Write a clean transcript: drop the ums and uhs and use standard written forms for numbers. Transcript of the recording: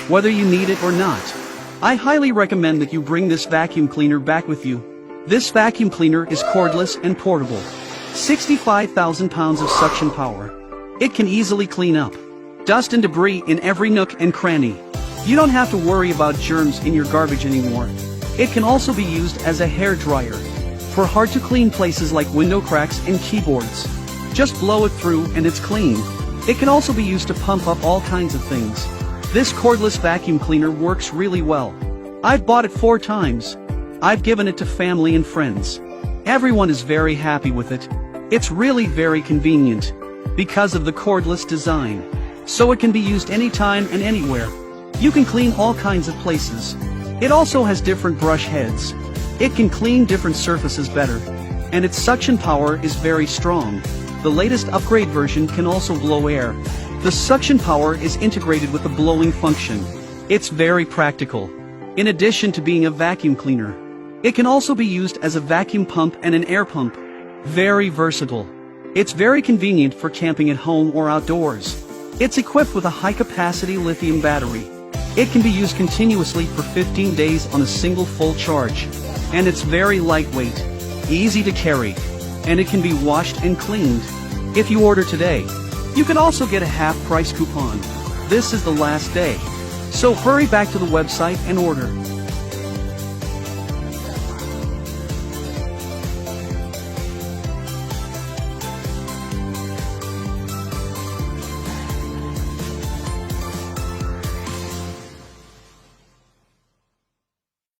whether you need it or not. I highly recommend that you bring this vacuum cleaner back with you. This vacuum cleaner is cordless and portable. 65,000 pounds of suction power. It can easily clean up dust and debris in every nook and cranny. You don't have to worry about germs in your garbage anymore. It can also be used as a hair dryer for hard to clean places like window cracks and keyboards. Just blow it through and it's clean. It can also be used to pump up all kinds of things. This cordless vacuum cleaner works really well. I've bought it 4 times. I've given it to family and friends. Everyone is very happy with it. It's really very convenient because of the cordless design. So it can be used anytime and anywhere. You can clean all kinds of places. It also has different brush heads. It can clean different surfaces better. And its suction power is very strong. The latest upgrade version can also blow air. The suction power is integrated with the blowing function. It's very practical. In addition to being a vacuum cleaner, it can also be used as a vacuum pump and an air pump. Very versatile. It's very convenient for camping at home or outdoors. It's equipped with a high-capacity lithium battery. It can be used continuously for 15 days on a single full charge. And it's very lightweight, easy to carry, and it can be washed and cleaned. If you order today, you can also get a half-price coupon. This is the last day. So hurry back to the website and order.